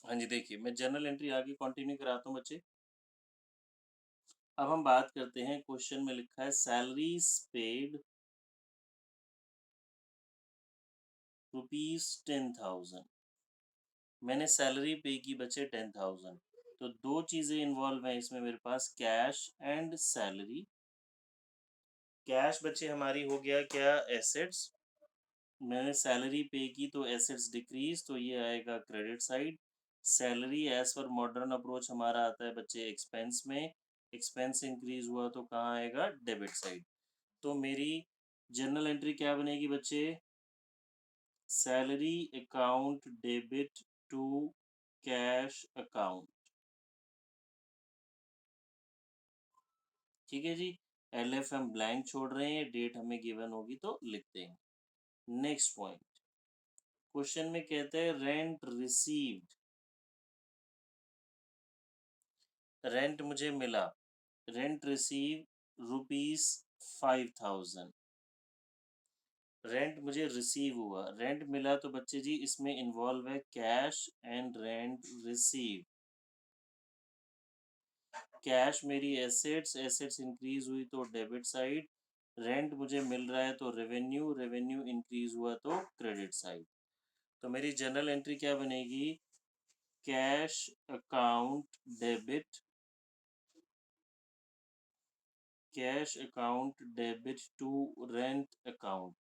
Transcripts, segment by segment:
हाँ जी, देखिए मैं जर्नल एंट्री आगे कंटिन्यू कराता हूँ बच्चे। अब हम बात करते हैं, क्वेश्चन में लिखा है सैलरीज पेड ₹10,000। मैंने सैलरी पे की बच्चे 10,000। तो दो चीजें इन्वॉल्व हैं इसमें मेरे पास, कैश एंड सैलरी। कैश बच्चे हमारी हो गया क्या, एसेट्स। मैंने सैलरी पे की तो एसेट्स डिक्रीज, तो ये आएगा credit side. Salary as per modern approach हमारा आता है बच्चे एक्सपेंस में। एक्सपेंस इंक्रीज हुआ तो कहाँ आएगा, डेबिट साइड। तो मेरी जर्नल एंट्री क्या बनेगी बच्चे, salary account debit to cash account. ठीक है जी। LF हम ब्लैंक छोड़ रहे हैं, डेट हमें गिवन होगी तो लिख देंगे। नेक्स्ट पॉइंट, क्वेश्चन में कहते हैं रेंट रिसीव्ड। रेंट मुझे मिला, रेंट रिसीव ₹5,000। रेंट मुझे रिसीव हुआ, रेंट मिला, तो बच्चे जी इसमें इन्वॉल्व है cash and rent receive. Cash मेरी एसेट्स, एसेट्स इंक्रीज हुई तो डेबिट साइड। रेंट मुझे मिल रहा है तो रेवेन्यू, रेवेन्यू इंक्रीज हुआ तो क्रेडिट साइड। तो मेरी जर्नल एंट्री क्या बनेगी, cash account debit, cash account debit to rent account.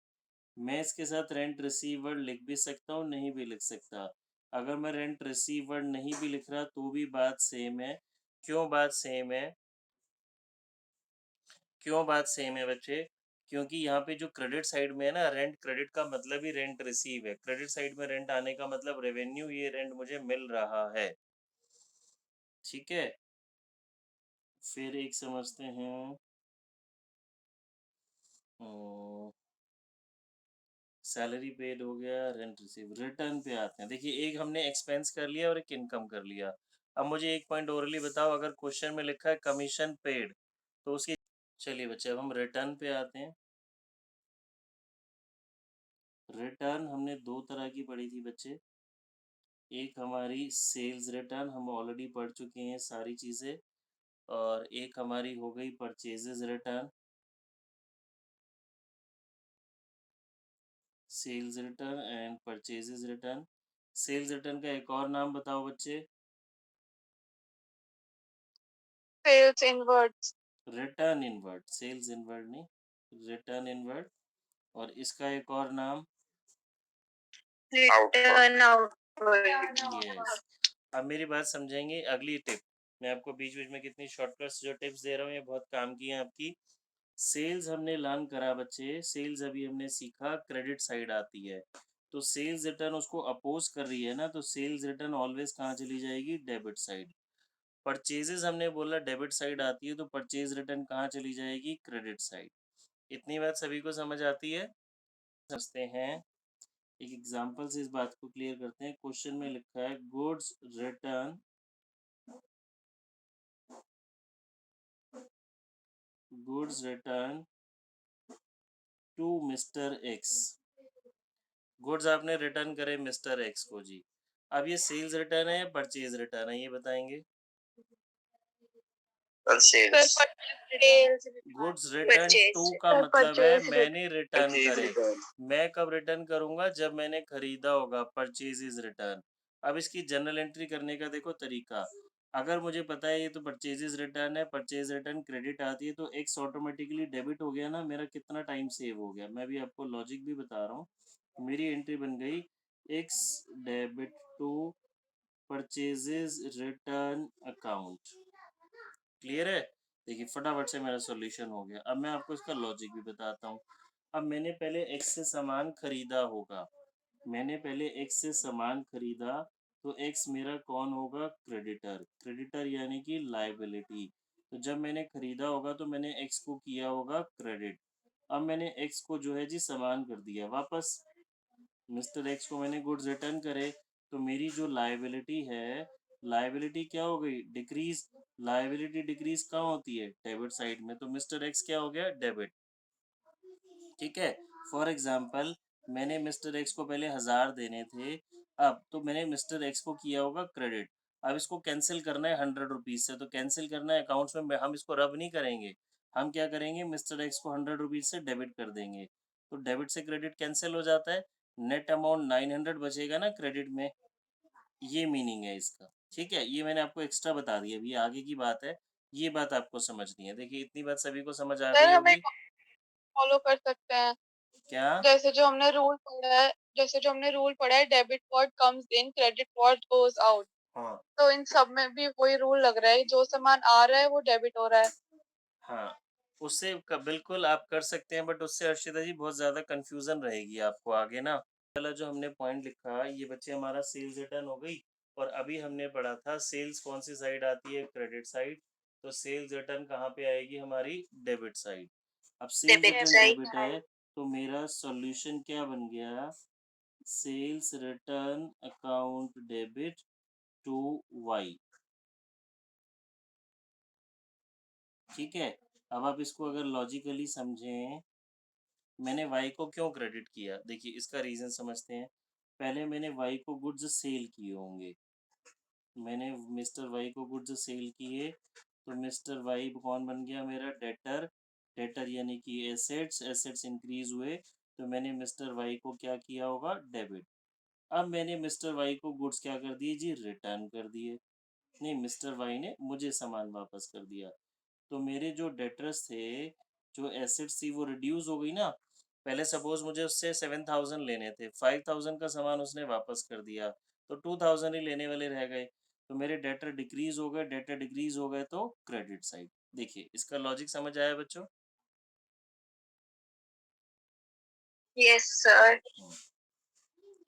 मैं इसके साथ रेंट रिसीवर्ड लिख भी सकता हूँ, नहीं भी लिख सकता। अगर मैं रेंट रिसीवर्ड नहीं भी लिख रहा तो भी बात सेम है। क्यों बात सेम है, क्यों बात सेम है बच्चे, क्योंकि यहाँ पे जो क्रेडिट साइड में है ना, रेंट क्रेडिट का मतलब ही रेंट रिसीव है। क्रेडिट साइड में रेंट आने का मतलब रेवेन्यू, ये रेंट मुझे मिल रहा है। ठीक है, फिर एक समझते हैं, सैलरी पेड हो गया, रेंट रिसीव, रिटर्न पे आते हैं। देखिए एक हमने एक्सपेंस कर लिया और एक इनकम कर लिया। अब मुझे एक पॉइंट ओरली बताओ, अगर क्वेश्चन में लिखा है कमीशन पेड तो उसकी, चलिए बच्चे अब हम रिटर्न पे आते हैं। रिटर्न हमने दो तरह की पढ़ी थी बच्चे, एक हमारी सेल्स रिटर्न, हम ऑलरेडी पढ़ चुके हैं सारी चीज़ें, और एक हमारी हो गई purchases return. Sales return and purchases return. Sales return का एक और नाम बताओ बच्चे, sales inwards, return inward. Sales inward नहीं, रिटर्न इनवर्ट। और इसका एक और नाम, रिटर्न आउटवर्ड। यस। अब मेरी बात समझेंगे, अगली टिप मैं आपको बीच बीच में कितनी शॉर्टकट्स जो टिप्स दे रहा हूँ ये बहुत काम की है आपकी। सेल्स हमने लर्न करा बच्चे, सेल्स अभी हमने सीखा क्रेडिट साइड आती है, तो सेल्स रिटर्न उसको अपोज कर रही है ना, तो सेल्स रिटर्न ऑलवेज कहाँ चली जाएगी, डेबिट साइड। परचेजेस हमने बोला डेबिट साइड आती है, तो परचेज रिटर्न कहाँ चली जाएगी, क्रेडिट साइड। इतनी बात सभी को समझ आती है, समझते हैं। एक एग्जांपल से इस बात को क्लियर करते हैं। क्वेश्चन में लिखा है goods return, goods return to mister X. Goods आपने रिटर्न करे मिस्टर एक्स को जी। अब ये सेल्स रिटर्न है या परचेज रिटर्न है, ये बताएंगे। गुड्स रिटर्न टू का मतलब है मैंने रिटर्न करे। मैं कब रिटर्न करूंगा, जब मैंने खरीदा होगा, परचेज इज रिटर्न। अब इसकी जनरल एंट्री करने का देखो तरीका, अगर मुझे पता है ये तो परचेजेस रिटर्न है, परचेज रिटर्न क्रेडिट आती है, तो एक्स ऑटोमेटिकली डेबिट हो गया ना, मेरा कितना टाइम सेव हो गया। मैं भी आपको लॉजिक भी बता रहा हूँ। मेरी एंट्री बन गई X debit to purchases return account. Clear है, देखिए फटाफट से मेरा सॉल्यूशन हो गया। अब मैं आपको इसका लॉजिक भी बताता हूँ। अब मैंने पहले एक्स से सामान खरीदा होगा, मैंने पहले एक्स से सामान खरीदा, तो एक्स मेरा कौन होगा, क्रेडिटर। क्रेडिटर यानी कि लाइबिलिटी। तो जब मैंने खरीदा होगा तो मैंने एक्स को किया होगा क्रेडिट। अब मैंने एक्स को जो है जी सामान कर दिया वापस, मिस्टर एक्स को मैंने गुड्स रिटर्न करे, तो मेरी जो लाइबिलिटी है, लाइबिलिटी क्या हो गई, डिक्रीज। लाइबिलिटी डिक्रीज कहाँ होती है, डेबिट साइड में, तो मिस्टर एक्स क्या हो गया, डेबिट। ठीक है, फॉर एग्जाम्पल मैंने मिस्टर एक्स को पहले 1000 देने थे, अब तो मैंने मिस्टर एक्स को किया होगा क्रेडिट, अब इसको कैंसिल करना है 100 रुपीज़ से, तो कैंसिल करना है अकाउंट्स में, हम इसको रब नहीं करेंगे, हम क्या करेंगे, मिस्टर एक्स को 100 रुपीज़ से डेबिट कर देंगे, तो डेबिट से क्रेडिट कैंसिल हो जाता है, नेट अमाउंट 900 बचेगा ना क्रेडिट में, ये मीनिंग है इसका, ठीक है? ये मैंने आपको एक्स्ट्रा बता दिया, अभी आगे की बात है, ये बात आपको समझनी है। देखिए इतनी बात सभी को समझ आ सर गई हमें होगी। फॉलो कर सकते हैं। क्या? जैसे जो हमने रूल पढ़ा है, debit what comes in, credit what goes out. हाँ। तो इन सब में भी वही रूल लग रहा है, जो सामान आ रहा है वो डेबिट हो रहा है। हाँ, उससे बिल्कुल आप कर सकते हैं, बट उससे अर्शिता जी बहुत ज़्यादा कन्फ्यूज़न रहेगी आपको आगे ना। पहला जो हमने पॉइंट लिखा, ये बच्चे हमारा सेल्स रिटर्न हो गई, और अभी हमने पढ़ा था सेल्स कौन सी साइड आती है, क्रेडिट साइड, तो सेल्स रिटर्न कहाँ पे आएगी हमारी, डेबिट साइड। अब sales debit return side. Debit है, तो मेरा सॉल्यूशन क्या बन गया, sales return account debit to Y, ठीक है? अब आप इसको अगर लॉजिकली समझें, मैंने वाई को क्यों क्रेडिट किया, देखिए इसका रीज़न समझते हैं। पहले मैंने वाई को गुड्स सेल किए होंगे, मैंने मिस्टर वाई को गुड्स सेल किए, तो मिस्टर वाई कौन बन गया मेरा, डेटर, डेटर यानी कि एसेट्स, एसेट्स इंक्रीज हुए, तो मैंने मिस्टर वाई को क्या किया होगा, डेबिट। अब मैंने मिस्टर वाई को गुड्स क्या कर दिए जी, रिटर्न कर दिए, नहीं मिस्टर वाई ने मुझे सामान वापस कर दिया, तो मेरे जो डेटर्स थे, जो एसेट्स थी वो रिड्यूस हो गई ना। पहले सपोज मुझे उससे 7,000 लेने थे, 5,000 का सामान उसने वापस कर दिया, तो 2,000 ही लेने वाले रह गए, तो मेरे डेटर डिक्रीज हो गए, डेटर डिक्रीज हो गए तो क्रेडिट साइड। देखिए इसका लॉजिक समझ आया बच्चों? Yes sir.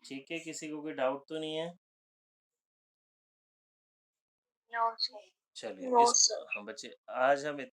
ठीक है, किसी को कोई डाउट तो नहीं है? No sir. चलिए नो इस, सर। हाँ बच्चे, आज हम इतना